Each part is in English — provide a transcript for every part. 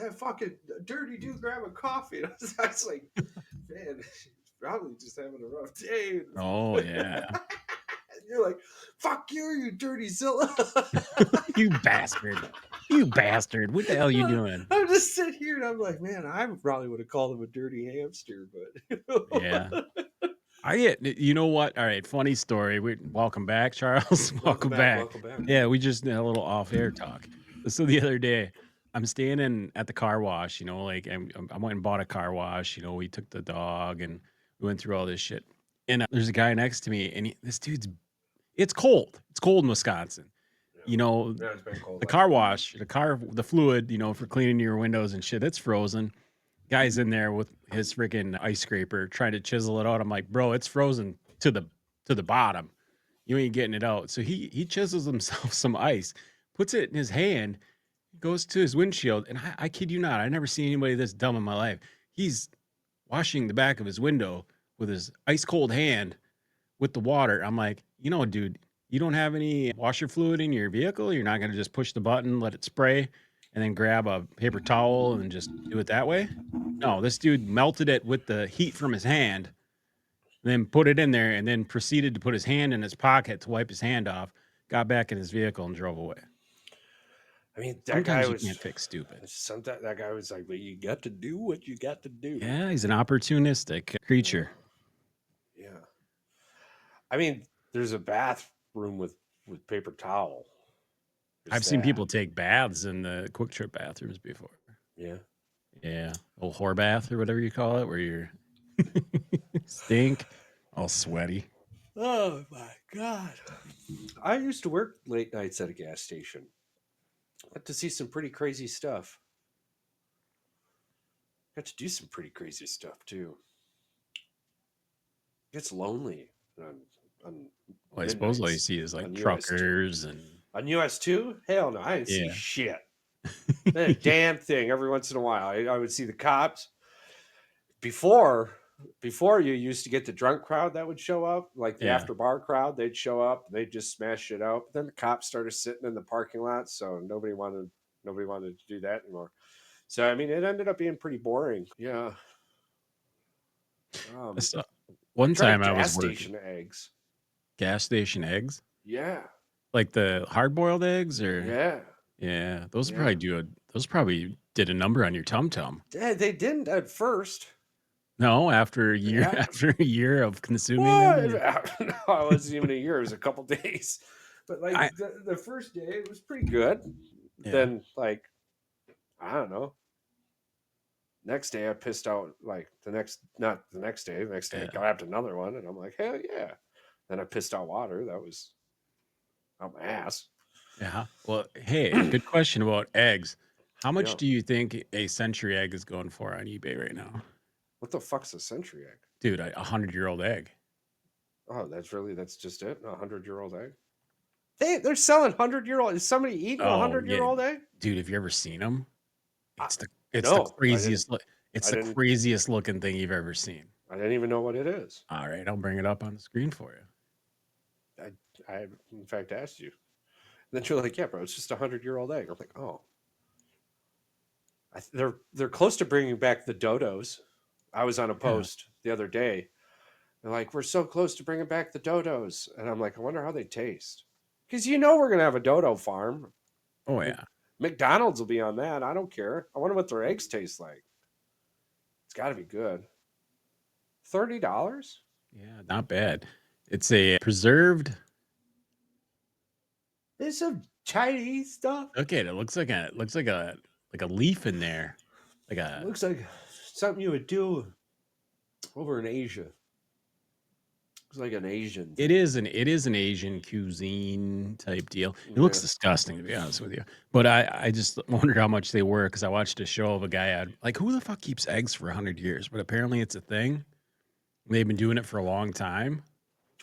that fucking dirty dude grab a coffee. And I was like, man, he's probably just having a rough day. Oh yeah. And you're like, fuck you dirty Zilla. You bastard. You bastard. What the hell are you doing? I'm just sitting here and I'm like, man, I probably would have called him a dirty hamster, Yeah. but You know what? All right, funny story. Welcome back, Charles. welcome Welcome back, back. welcome back. Yeah, we just did a little off-air talk. So the other day, I'm standing at the car wash, like I went and bought a car wash. We took the dog and we went through all this shit. And there's a guy next to me, and this dude's. It's cold. It's cold in Wisconsin. Yeah, You know, yeah, it's been cold. the car wash, the fluid, for cleaning your windows and shit, it's frozen. Guy's in there with his freaking ice scraper trying to chisel it out. I'm like, bro, it's frozen to the bottom. You ain't getting it out. So he chisels himself some ice, puts it in his hand, goes to his windshield, and I kid you not, I never seen anybody this dumb in my life. He's washing the back of his window with his ice cold hand with the water. I'm like, dude, you don't have any washer fluid in your vehicle? You're not gonna just push the button, let it spray, and then grab a paper towel and just do it that way? No, this dude melted it with the heat from his hand, then put it in there, and then proceeded to put his hand in his pocket to wipe his hand off, got back in his vehicle and drove away. I mean, that Sometimes guy you was can't fix stupid. sometimes that guy was like, well, you got to do what you got to do. Yeah, he's an opportunistic creature. Yeah. I mean, there's a bathroom with paper towel. I've seen people take baths in the Quick Trip bathrooms before. Yeah. Yeah. Old whore bath or whatever you call it, where you're stink, all sweaty. Oh my God. I used to work late nights at a gas station. Got to see some pretty crazy stuff. Got to do some pretty crazy stuff too. Gets lonely on Well, I suppose all you midnights see is like on truckers and on US 2. Hell no, I didn't see yeah. shit. Not a damn thing. Every once in a while, I would see the cops. Before you used to get the drunk crowd that would show up, like the Yeah. after bar crowd, they'd show up, they'd just smash it out. Then the cops started sitting in the parking lot, so nobody wanted to do that anymore. So I mean, it ended up being pretty boring. Yeah. One time I was gas working station eggs. gas station eggs, Yeah. like the hard-boiled eggs, or Yeah. those Yeah. those probably did a number on your tum tum. Yeah, they didn't at first. No, after a year, Yeah. after a year of consuming them. No, it wasn't even a year. It was a couple days. But like the first day, it was pretty good. Yeah. Then, like, I don't know. Next day, I pissed out. Like not the next day. The next day, I grabbed another one, and I'm like, hell yeah. Then I pissed out water. That was out my ass. Yeah. Well, hey, good question about eggs. How much Yeah. do you think a century egg is going for on eBay right now? What the fuck's a century egg? Dude, a 100-year-old egg. Oh, that's just it? A 100-year-old egg? They're selling 100-year-old. Is somebody eating a 100-year-old egg? Dude, have you ever seen them? It's the No, craziest look. It's the craziest looking thing you've ever seen. I didn't even know what it is. All right, I'll bring it up on the screen for you. I in fact asked you. And then you're like, yeah, bro, it's just a 100-year-old egg. I'm like, oh. They're close to bringing back the dodos. I was on a post the other day. They're like, we're so close to bringing back the dodos. And I'm like, I wonder how they taste. Because we're going to have a dodo farm. Oh, yeah. McDonald's will be on that. I don't care. I wonder what their eggs taste like. It's got to be good. $30? Yeah, not bad. It's a preserved. There's some Chinese stuff. Okay, it looks like a leaf in there. It looks like something you would do over in Asia. Looks like an Asian. It is an Asian cuisine type deal. It looks disgusting, to be honest with you. But I just wondered how much they were, because I watched a show of a guy like, who the fuck keeps eggs for 100 years? But apparently it's a thing. They've been doing it for a long time.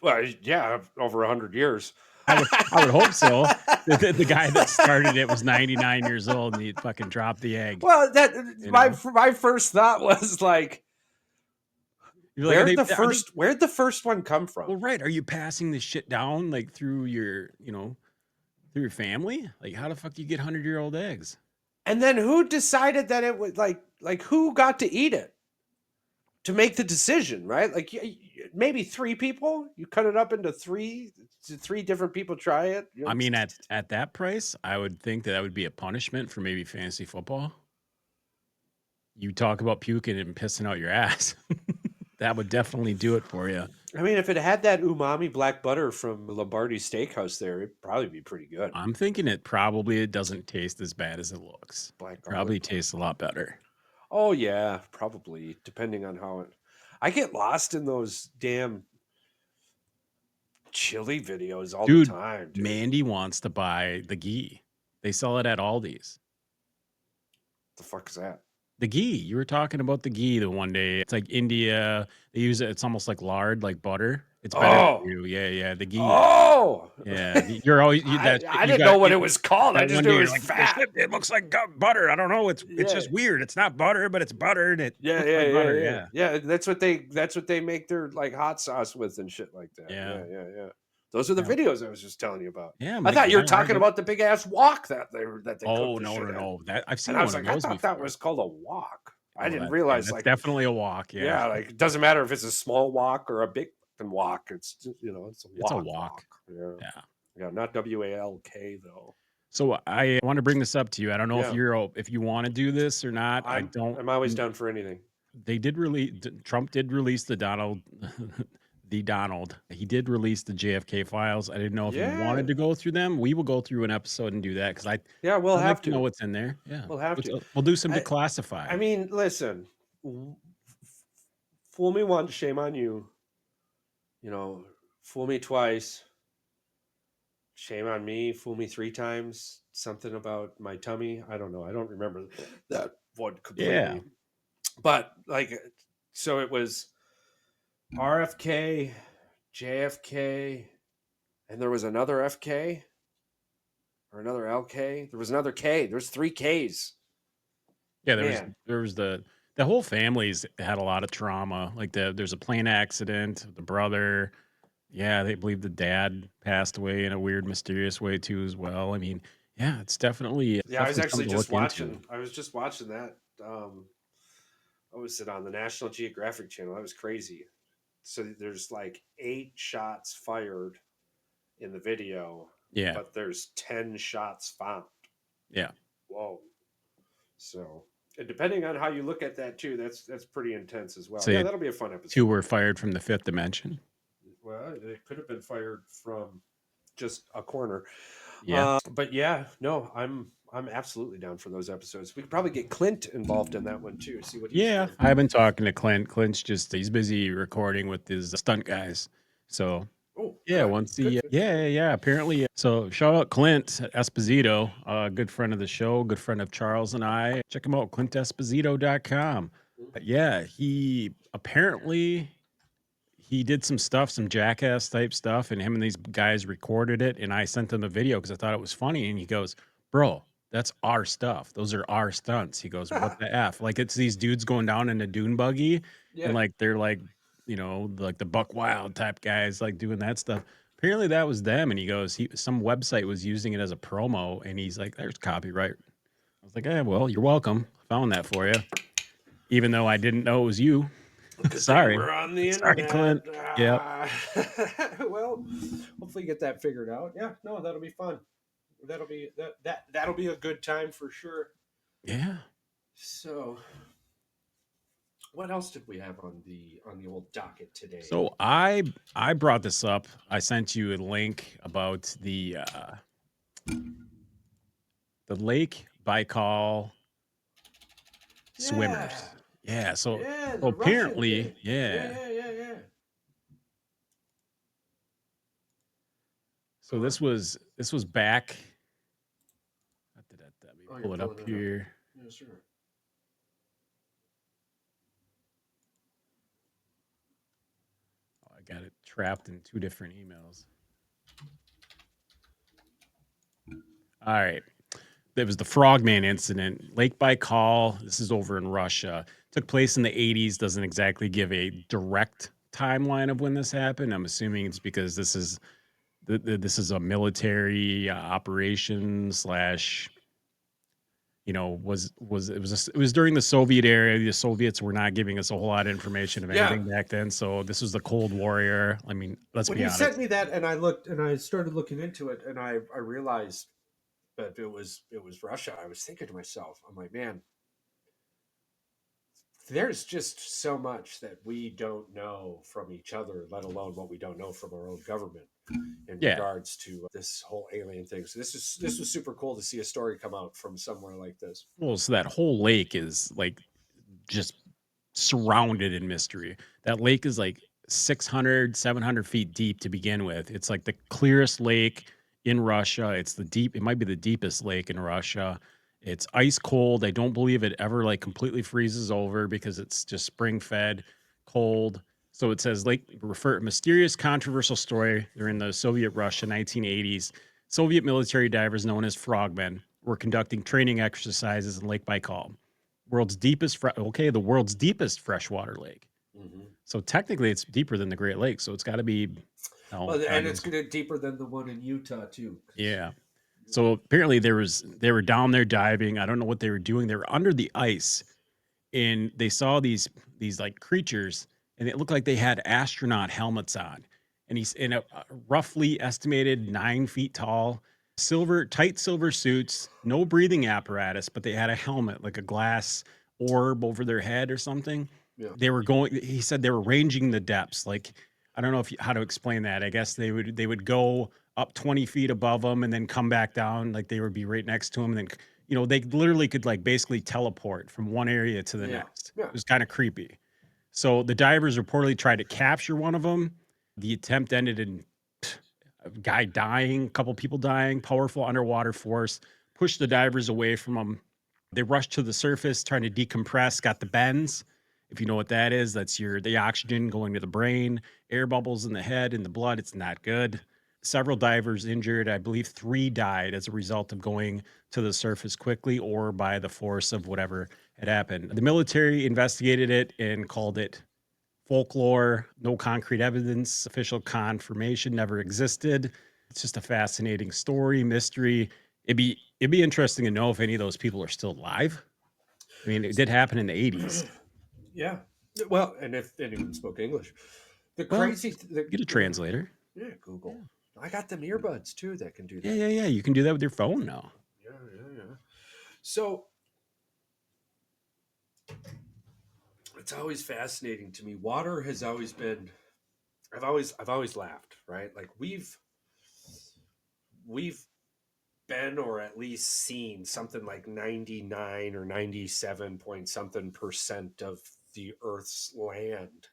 Well, yeah, over 100 years. I would hope so. The guy that started it was 99 years old, and he fucking dropped the egg. Well, my first thought was like, where'd the first one come from? Well, right. Are you passing this shit down like through your family? Like, how the fuck do you get 100-year-old eggs? And then who decided that it was like who got to eat it to make the decision, right? Like maybe 3 people. You cut it up into three different people try it. You I know, mean, at that price, I would think that would be a punishment for maybe fantasy football. You talk about puking and pissing out your ass. That would definitely do it for you. I mean, if it had that umami black butter from Lombardi Steakhouse, there, it'd probably be pretty good. I'm thinking it doesn't taste as bad as it looks. Black It garlic. probably tastes a lot better. Oh yeah, probably depending on how it. I get lost in those damn chili videos all the Dude, time, dude. Mandy wants to buy the ghee. They sell it at Aldi's. The fuck is that? The ghee. You were talking about the ghee the one day. It's like India. They use it. It's almost like lard, like butter. It's better for Oh, you. Yeah, yeah. The ghee. oh! Yeah. You're always I, that shit I you didn't got know what it was called. I that just one knew day it you're was like, fat. it looks like butter. I don't know. It's Yeah, just weird. It's not butter, but it's butter and it yeah, looks yeah, like yeah, butter. yeah, Yeah. yeah. That's what they make their like hot sauce with and shit like that. Yeah. Yeah, yeah, yeah. Those are the Yeah. videos I was just telling you about. Yeah, I thought you were I talking get. about the big ass wok that they cooked Oh the no, shit no, in, no. That I've and seen I one was of like, I those thought that before. was called a wok. I Oh, didn't realize that's like definitely a walk. Yeah. yeah, like it doesn't matter if it's a small wok or a big fucking wok. It's just, it's a It's a wok walk. wok. Yeah, Yeah. yeah, not WALK though. So I want to bring this up to you. I don't know Yeah, if you want to do this or not. I don't. I'm always down for anything. They did release. Trump did release the Donald, the Donald. He did release the JFK files. I didn't know if you Yeah, wanted to go through them. We will go through an episode and do that because yeah, we'll I'd like have to know to. what's in there. Yeah, We'll have to. we'll do some I I declassified. mean, listen, fool me once, shame on you. You know, fool me twice, shame on me. Fool me 3 times, something about my tummy. I don't know. I don't remember that one Yeah, completely. But like, so it was RFK, JFK, and there was another FK or another LK. There was another K. There's 3 Ks. yeah. Man, There was the whole family's had a lot of trauma. Like there's a plane accident. The brother. Yeah, they believe the dad passed away in a weird, mysterious way too, as well. I mean, yeah, it's yeah. I was definitely actually something to just look into. watching. I was just watching that. What was it on the National Geographic Channel? That was crazy. So there's like 8 shots fired in the video, Yeah, but there's 10 shots found. yeah. Whoa. So, and depending on how you look at that too, that's pretty intense as well. Yeah, Say that'll be a fun two episode. were fired from the fifth dimension. Well, it could have been fired from just a corner. Yeah. But yeah, no, I'm absolutely down for those episodes. We could probably get Clint involved in that one too. See what he's Yeah, doing. I've been talking to Clint. He's busy recording with his stunt guys. So Oh, yeah, good, once good. yeah. Apparently, so shout out Clint Esposito, a good friend of the show, good friend of Charles and I. Check him out, clintesposito.com. Yeah, he did some stuff, some jackass type stuff, and him and these guys recorded it. And I sent him a video because I thought it was funny. And he goes, "Bro, that's our stuff. Those are our stunts." He goes, "What the f?" Like it's these dudes going down in a dune buggy, and Yeah. like they're like, like the Buck Wild type guys, like doing that stuff. Apparently that was them. And he goes, some website was using it as a promo, and he's like, "There's copyright." I was like, "Eh, well, you're welcome. Found that for you." Even though I didn't know it was you. Good thing Sorry. we're on the Sorry, internet. Clint. Yep. Well, hopefully get that figured out. Yeah, no, that'll be fun. That'll be a good time for sure. Yeah. So, what else did we have on the old docket today? So I brought this up. I sent you a link about the Lake Baikal swimmers. Yeah. So Yeah, so the Russian apparently, thing. yeah. Yeah. So this was back. Let me Oh, you're pull it up pulling it up. here. Yeah, sure. Oh, I got it trapped in 2 different emails. All right. There was the Frogman incident, Lake Baikal. This is over in Russia. Took place in the 80s. Doesn't exactly give a direct timeline of when this happened. I'm assuming it's because this is a military operation slash it was during the Soviet era. The Soviets were not giving us a whole lot of information of Yeah. anything back then. So this was the Cold War era. I mean, let's When be you sent honest. me that, and I looked, and I started looking into it, and I realized that it was Russia. I was thinking to myself, I'm like, man, there's just so much that we don't know from each other, let alone what we don't know from our own government in Yeah. regards to this whole alien thing. So this was super cool to see a story come out from somewhere like this. Well, so that whole lake is like just surrounded in mystery. That lake is like 600, 700 feet deep to begin with. It's like the clearest lake in Russia. It might be the deepest lake in Russia. It's ice cold. I don't believe it ever like completely freezes over because it's just spring fed, cold. So it says mysterious controversial story during the Soviet Russia 1980s. Soviet military divers known as frogmen were conducting training exercises in Lake Baikal, the world's deepest freshwater lake. Hmm. So technically, it's deeper than the Great Lakes. So it's got to be, oh, Well, God and it's knows. gonna deeper than the one in Utah too. 'Cause, Yeah. So apparently they were down there diving. I don't know what they were doing. They were under the ice and they saw these like creatures and it looked like they had astronaut helmets on. And he's in a roughly estimated 9 feet tall, tight silver suits, no breathing apparatus, but they had a helmet, like a glass orb over their head or something. yeah, He said they were ranging the depths. Like, I don't know how to explain that. I guess they would go up 20 feet above them and then come back down. Like they would be right next to them. And then, they literally could like basically teleport from one area to the yeah, next. yeah. It was kind of creepy. So the divers reportedly tried to capture one of them. The attempt ended in a guy dying, a couple people dying. Powerful underwater force pushed the divers away from them. They rushed to the surface trying to decompress, got the bends. If you know what that is, that's the oxygen going to the brain, air bubbles in the head and the blood. It's not good. Several divers injured. I believe 3 died as a result of going to the surface quickly or by the force of whatever had happened. The military investigated it and called it folklore, no concrete evidence, official confirmation never existed. It's just a fascinating story, mystery. It'd be interesting to know if any of those people are still alive. I mean, it did happen in the 80s. Yeah. Well, and if anyone spoke English, the Well, crazy, get a translator. yeah, Yeah. Google. I got them earbuds too that can do Yeah, that. yeah, yeah. You can do that with your phone now. Yeah, yeah, yeah. So it's always fascinating to me. Water has always been. I've always laughed. Right, like we've been or at least seen something like 99 or 97 point something percent of the Earth's land,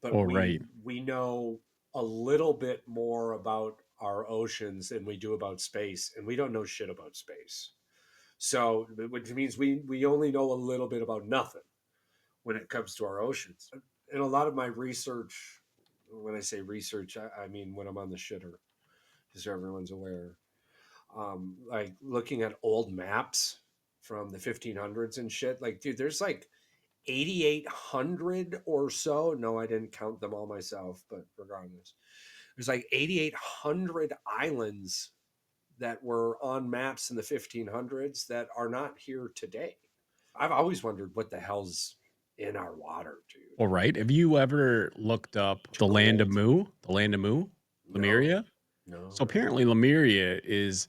but Oh, right. we know a little bit more about our oceans than we do about space, and we don't know shit about space. So which means we only know a little bit about nothing when it comes to our oceans. And a lot of my research, when I say research, I mean when I'm on the shitter, just so everyone's aware, like looking at old maps from the 1500s and shit. Like, dude, there's like 8,800 or so. No, I didn't count them all myself, but regardless, there's like 8,800 islands that were on maps in the 1500s that are not here today. I've always wondered what the hell's in our water, dude. All right. Have you ever looked up the land of Gold? Mu? The land of Mu? No, Lemuria? no, So no. apparently Lemuria is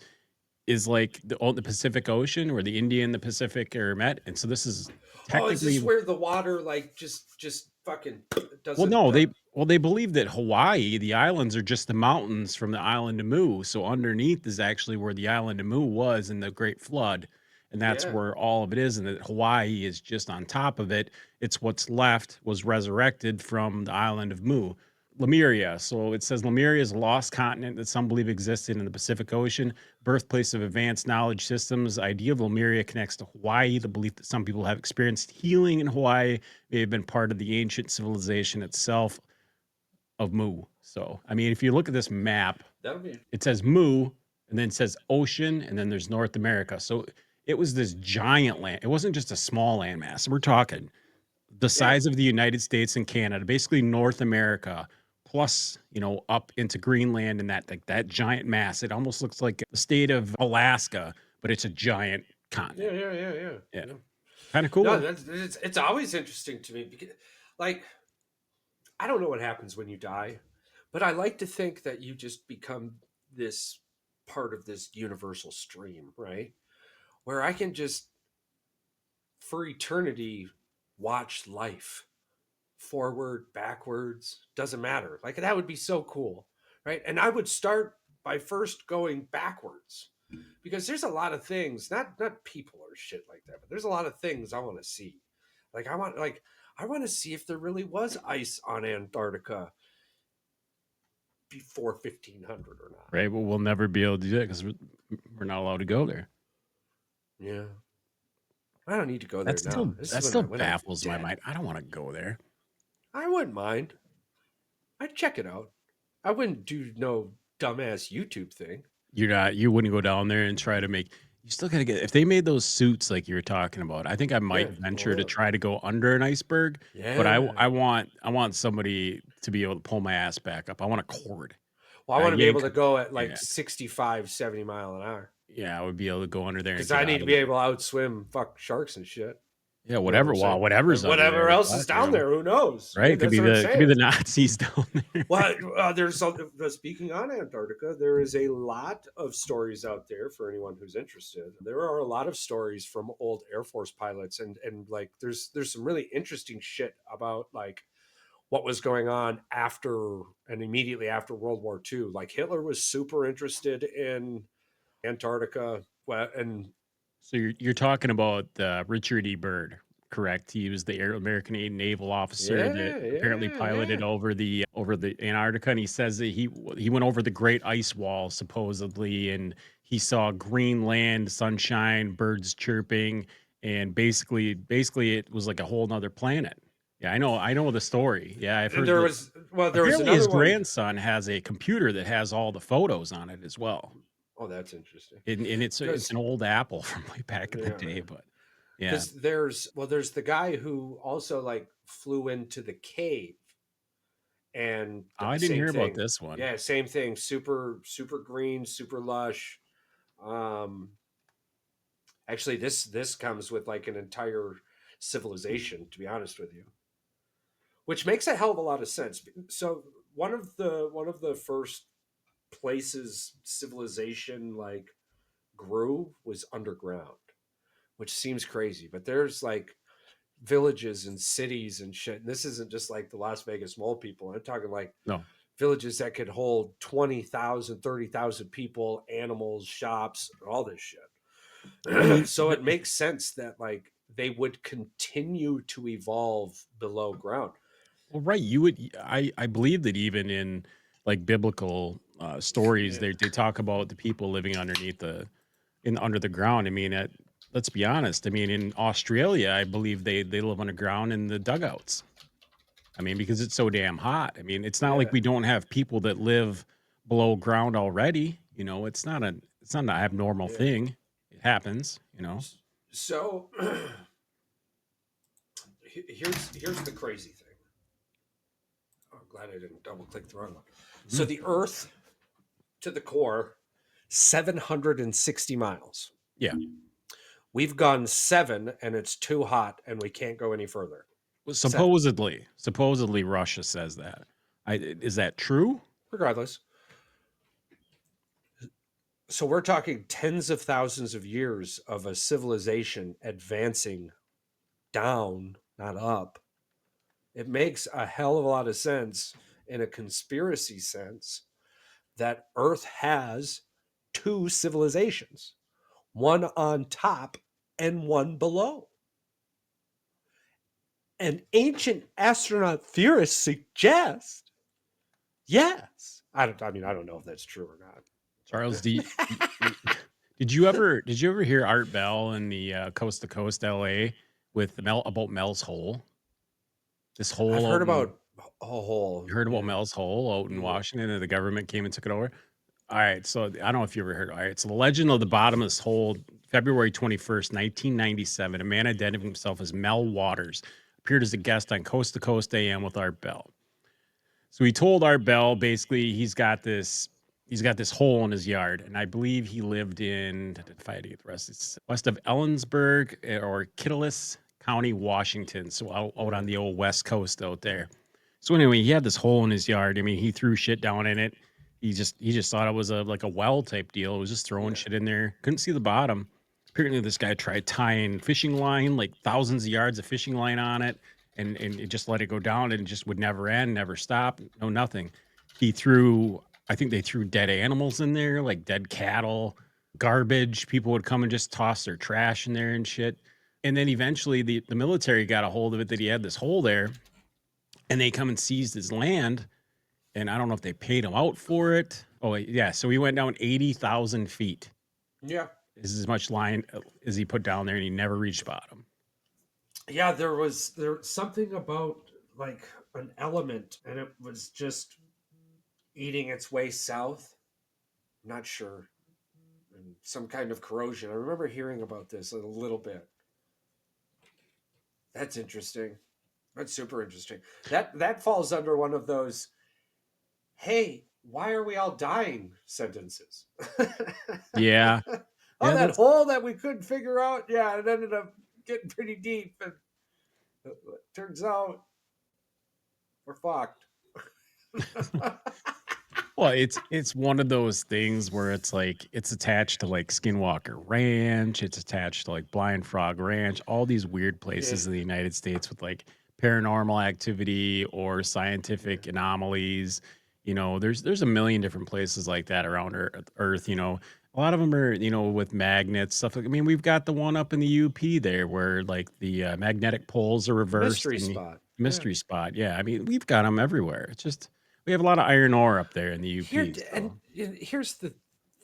like the Pacific Ocean where the Indian and the Pacific are met. And so this is Oh, is this technically. where the water like just fucking Well, doesn't? no, they believe that Hawaii, the islands are just the mountains from the island of Mu. So underneath is actually where the island of Mu was in the Great Flood, and that's Yeah. where all of it is. And that Hawaii is just on top of it. It's what's left was resurrected from the island of Mu. Lemuria. So it says Lemuria is a lost continent that some believe existed in the Pacific Ocean, birthplace of advanced knowledge systems. The idea of Lemuria connects to Hawaii. The belief that some people have experienced healing in Hawaii may have been part of the ancient civilization itself of Mu. So, I mean, if you look at this map, That'll be it says Mu, and then it says ocean, and then there's North America. So it was this giant land. It wasn't just a small land mass. We're talking the yeah. size of the United States and Canada, basically North America, plus, up into Greenland and that giant mass. It almost looks like the state of Alaska, but it's a giant continent. Yeah, Yeah. kind of No, cool. it's always interesting to me because, like, I don't know what happens when you die, but I like to think that you just become this part of this universal stream, right? Where I can just, for eternity, watch life forward, backwards, doesn't matter. Like, that would be so cool, right? And I would start by first going backwards because there's a lot of things, not people or shit like that, but there's a lot of things I want to see. I want to see if there really was ice on Antarctica before 1500 or not. Right, but we'll never be able to do that because we're not allowed to go there. Yeah, I don't need to go there now. This is That still when I'm baffles my dead. mind. I don't want to go there. I wouldn't mind. I'd check it out. I wouldn't do no dumbass YouTube thing. You wouldn't go down there and try to make. You still gotta get if they made those suits like you were talking about. I think I might Yeah, venture well, to try to go under an iceberg, but yeah. I want somebody to be able to pull my ass back up. I want a cord. Well, I want to be Yank. able to go at like Yeah, 65, 70 mile an hour yeah. I would be able to go under there and because get I need out to of be it. able to outswim fuck sharks and shit. Yeah, You know what whatever. I'm Well, saying? whatever's And under whatever there. else is Fuck, you down know. there, who knows? Right? Right? That's what I'm Could be saying. the Nazis down there. Well, there's some, speaking on Antarctica, there is a lot of stories out there for anyone who's interested. There are a lot of stories from old Air Force pilots, and like there's some really interesting shit about like what was going on after and immediately after World War II. Like Hitler was super interested in Antarctica, well, and So you're talking about Richard E. Byrd, correct? He was the American naval officer that apparently piloted yeah. over the Antarctica, and he says that he went over the Great Ice Wall supposedly, and he saw green land, sunshine, birds chirping, and basically it was like a whole nother planet. Yeah, I know the story. Yeah, I've And heard that. there was Apparently, his another one. grandson has a computer that has all the photos on it as well. Oh, that's interesting And it's because an old Apple from way back in the yeah, day, but yeah. because there's the guy who also like flew into the cave and Oh, I didn't same hear about thing. this one. Yeah, same thing. Super green, super lush. Um, actually, this comes with like an entire civilization. To be honest with you, which makes a hell of a lot of sense. So one of the first places civilization like grew was underground, which seems crazy, but there's like villages and cities and shit. And this isn't just like the Las Vegas mole people. I'm talking like No. villages that could hold 20,000, 30,000 people, animals, shops, all this I shit. mean, So it makes sense that like they would continue to evolve below ground. well, right. You would I believe that even in like biblical stories, Yeah. they talk about the people living underneath in under the ground. I mean, let's be honest. I mean, in Australia, I believe they live underground in the dugouts. I mean, because it's so damn hot. I mean, it's not like Yeah. we don't have people that live below ground already. You know, it's not an abnormal Yeah. thing. It happens. You know. So here's the crazy thing. Oh, I'm glad I didn't double click the wrong one. So Mhm. the Earth to the core, 760 miles. Yeah. We've gone 7 and it's too hot and we can't go any further. Well, 7. supposedly Russia says that. Is that true? Regardless. So we're talking tens of thousands of years of a civilization advancing down, not up. It makes a hell of a lot of sense in a conspiracy sense that Earth has two civilizations, one on top and one below. And ancient astronaut theorists suggest yes. I mean, I don't know if that's true or not. Charles, But did you ever hear Art Bell in the Coast to Coast LA with Mel about Mel's Hole? This I've hole heard out in about a whole, you heard about yeah, Mel's Hole out in yeah. Washington and the government came and took it over? All right, so I don't know if you ever heard. All right, so the legend of the bottomless hole, February 21st, 1997, a man identifying himself as Mel Waters appeared as a guest on Coast to Coast AM with Art Bell. So he told Art Bell basically he's got this. he's got this hole in his yard, and I believe he lived in, if I had to get the rest, it's west of Ellensburg or Kittilis County, Washington. So out Yeah. on the old West Coast out there. So anyway, he had this hole in his yard. I mean, he threw shit down in it. He just thought it was a like a well type deal. It was just throwing Yeah. shit in there. Couldn't see the bottom. Apparently, this guy tried tying fishing line, like thousands of yards of fishing line on it, and it just let it go down, and it just would never end, never stop, no nothing. He threw, I think they threw dead animals in there, like dead cattle, garbage. People would come and just toss their trash in there and shit. And then eventually the military got a hold of it that he had this hole there, and they come and seized his land. And I don't know if they paid him out for it. Oh, yeah. So he went down 80,000 feet. Yeah. This is as much line as he put down there, and he never reached bottom. Yeah, there something about like an element, and it was just eating its way south. Not sure. And some kind of corrosion. I remember hearing about this a little bit. That's interesting. That's super interesting. That falls under one of those, hey, why are we all dying sentences? Yeah. Oh, Yeah, that that's hole that we couldn't figure out. Yeah, it ended up getting pretty deep, and it turns out we're fucked. well, it's one of those things where it's like it's attached to like Skinwalker Ranch, it's attached to like Blind Frog Ranch, all these weird Yeah, places in the United States with like paranormal activity or yeah. scientific anomalies. There's a million different places like that around Earth. A lot of them are, with magnets, stuff like. I mean, we've got the one up in the UP there where like the magnetic poles are reversed Mystery and the spot. Yeah. mystery spot. Yeah, I mean, we've got them everywhere. It's just we have a lot of iron ore up there in the Here UP, and so here's the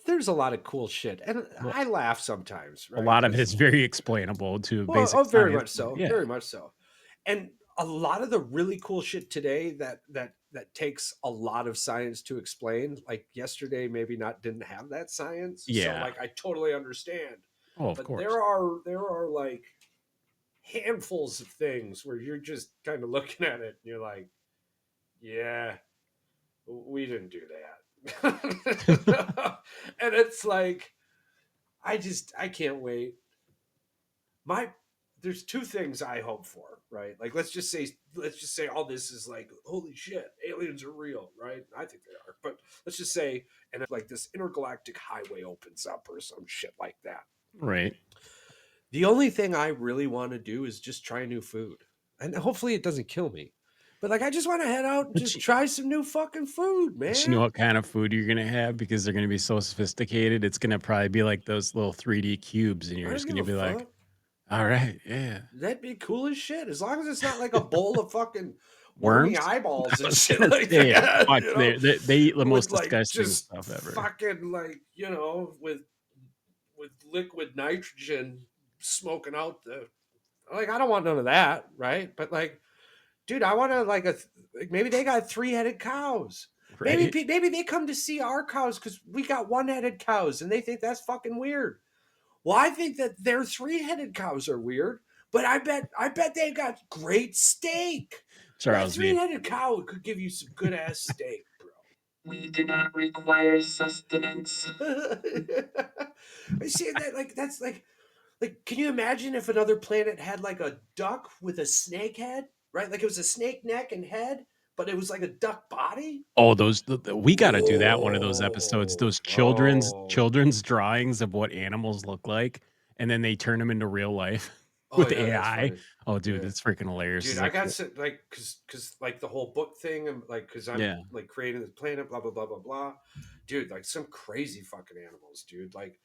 there's a lot of cool shit, and well, I laugh sometimes, a right? lot of it is Because very explainable to well, basic oh, very science, much but so, yeah. very much so. And a lot of the really cool shit today that takes a lot of science to explain, like yesterday maybe not didn't have that science. So Yeah. like I totally understand. Oh, of But course. there are like handfuls of things where you're just kind of looking at it and you're like, yeah, we didn't do that. And it's like I can't wait. My There's two things I hope for, right? Like let's just say all this is like holy shit, aliens are real, right? I think they are. But let's just say and if like this intergalactic highway opens up or some shit like that. Right. The only thing I really want to do is just try new food. And hopefully it doesn't kill me. But like I just want to head out and But just try some new fucking food, you know man. what kind of food you're gonna have because they're gonna be so sophisticated. It's gonna probably be like those little 3D cubes, and I you're don't just give gonna a be like, fuck. "All right, yeah, That'd be cool as shit. As long as it's not like a bowl of fucking wormy worms." eyeballs I and was shit gonna like say, that, watch, they eat the most with like disgusting just stuff ever. fucking like, with liquid nitrogen smoking out the like I don't want none of that, right? But like, dude, I want to like maybe they got three-headed cows. Maybe Right? maybe they come to see our cows because we got one-headed cows and they think that's fucking weird. Well, I think that their three-headed cows are weird, but I bet they got great steak. That Charles V. three-headed cow could give you some good ass steak, bro. We do not require sustenance. I see that like that's like can you imagine if another planet had like a duck with a snake head, right? Like it was a snake neck and head, but it was like a duck body. Oh, we got to do that one of those episodes. Whoa, Those children's bro. children's drawings of what animals look like, and then they turn them into real life Oh with yeah, that's AI. funny. Oh, dude, Yeah. that's freaking hilarious. Dude, It's I like, got like because like the whole book thing and like because I'm yeah, like creating this planet, blah blah blah blah blah. Dude, like some crazy fucking animals, dude. Like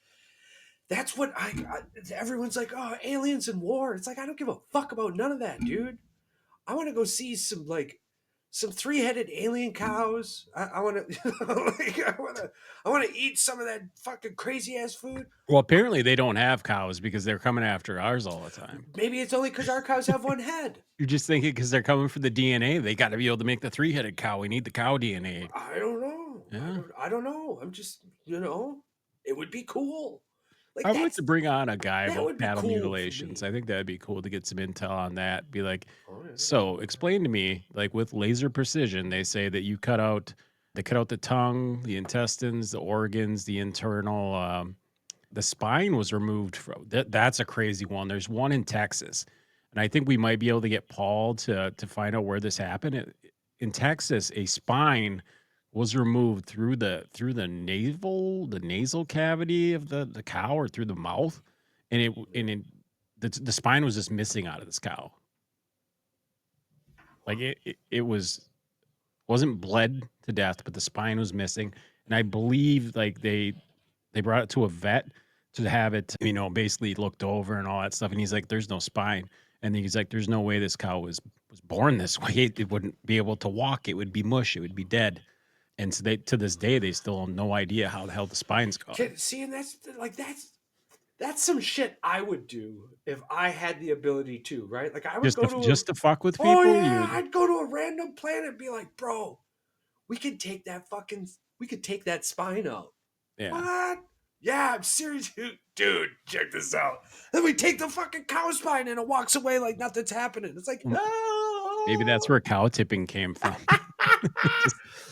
that's what everyone's like, oh, aliens and war. It's like I don't give a fuck about none of that, dude. I want to go see some three-headed alien cows. I want to like, I want to eat some of that fucking crazy ass food. well, apparently they don't have cows because they're coming after ours all the time. Maybe it's only because our cows have one head. You're just thinking because they're coming for the DNA, they got to be able to make the three-headed cow. We need the cow DNA. I don't know. Yeah. I don't know. I'm just it would be cool. I Like would like to bring on a guy that about would be cattle cool for mutilations. me. I think that'd be cool to get some intel on that. Be like, Oh yeah. so explain to me, like with laser precision, they say that you cut out They cut out the tongue, the intestines, the organs, the internal. The spine was removed from that's a crazy one. There's one in Texas, and I think we might be able to get Paul to find out where this happened. In Texas, a spine was removed through the nasal cavity of the cow, or through the mouth, and the spine was just missing out of this cow. Like it wasn't bled to death, but the spine was missing, and I believe like they brought it to a vet to have it, basically looked over and all that stuff. And he's like, there's no spine. And he's like, there's no way this cow was born this way. It wouldn't be able to walk. It would be mush. It would be dead. And so to this day, they still have no idea how the hell the spine's gone. See, and that's some shit I would do if I had the ability to, right? Like I would just to fuck with people. Oh yeah, I'd go to a random planet and be like, bro, we could take that spine out. Yeah. What? Yeah, I'm serious, dude. Check this out. Then we take the fucking cow spine and it walks away like nothing's happening. It's like, maybe that's where cow tipping came from.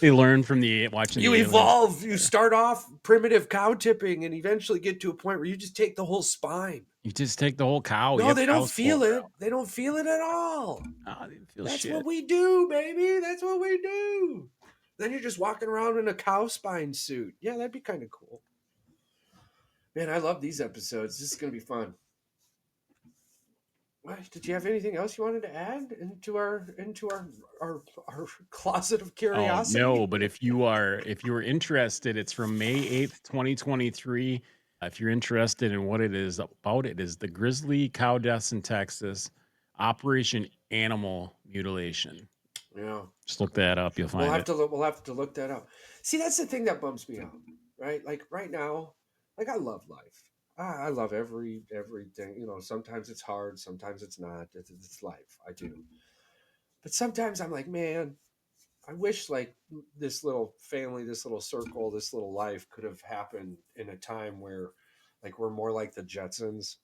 They learned from watching. You evolve. You start off primitive cow tipping and eventually get to a point where you just take the whole spine. You just take the whole cow. No, they don't feel it. They don't feel it at all. No, they didn't feel That's shit. what we do, baby. That's what we do. Then you're just walking around in a cow spine suit. Yeah, that'd be kind of cool. Man, I love these episodes. This is going to be fun. What, did you have anything else you wanted to add into our closet of curiosity? No, but if you are interested, it's from May 8th, 2023. If you're interested in what it is about, it is the grizzly cow deaths in Texas, Operation Animal Mutilation. Yeah. Just look that up. You'll find it. We'll have to look that up. See, that's the thing that bums me out, right? Like right now, like I love life. I love everything. Sometimes it's hard, sometimes it's not. It's life. I do. But sometimes I'm like, man, I wish like this little family, this little circle, this little life could have happened in a time where like we're more like the Jetsons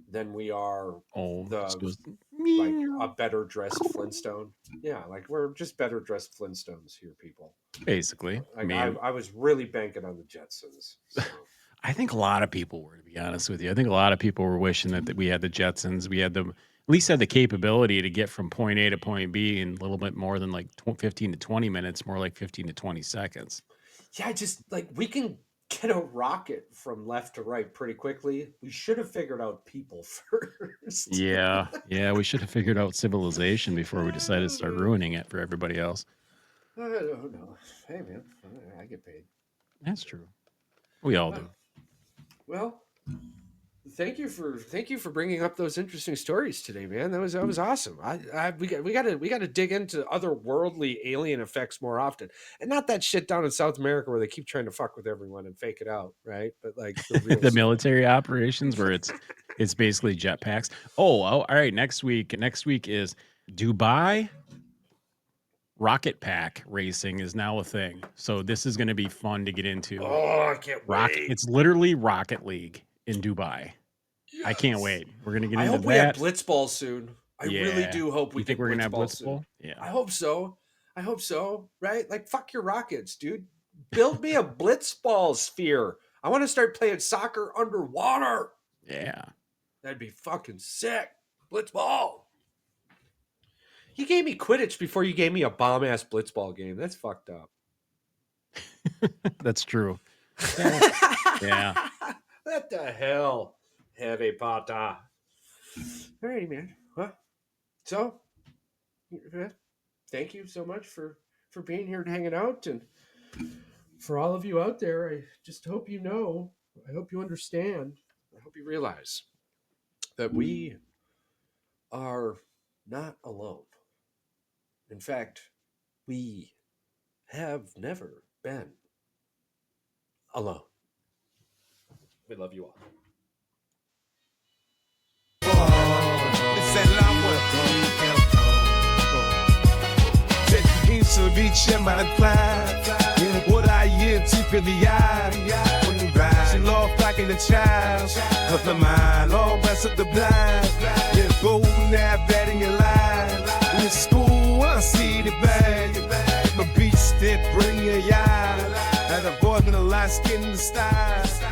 than we are like a better dressed Flintstone. Yeah, like we're just better dressed Flintstones here, people. Basically. Like I was really banking on the Jetsons. So. I think a lot of people were, to be honest with you. I think a lot of people were wishing that we had the Jetsons. We had at least had the capability to get from point A to point B in a little bit more than like 15 to 20 minutes, more like 15 to 20 seconds. Yeah, just like we can get a rocket from left to right pretty quickly. We should have figured out people first. Yeah, we should have figured out civilization before we decided to start ruining it for everybody else. I don't know. Hey, man, I get paid. That's true. We all do. Well, thank you for bringing up those interesting stories today, man. That was awesome. We got to dig into otherworldly alien effects more often, and not that shit down in South America where they keep trying to fuck with everyone and fake it out, right? But like the military operations where it's basically jetpacks. Oh, all right. Next week is Dubai. Rocket pack racing is now a thing, so this is going to be fun to get into. Oh, I can't wait! It's literally Rocket League in Dubai. Yes. I can't wait. We're going to get into that. I hope we have Blitzball soon. I really do hope we think we're going to have Blitzball. Yeah, I hope so. Right? Like fuck your rockets, dude. Build me a Blitzball sphere. I want to start playing soccer underwater. Yeah, that'd be fucking sick. Blitzball. You gave me Quidditch before you gave me a bomb-ass blitzball game. That's fucked up. That's true. Yeah. What the hell, Harry Potter? All right, man. Well, so, thank you so much for being here and hanging out. And for all of you out there, I just hope you know, I hope you understand, I hope you realize that we are not alone. In fact, we have never been alone. We love you all. I see the bag, my beast that bring you, yeah. my skin to style.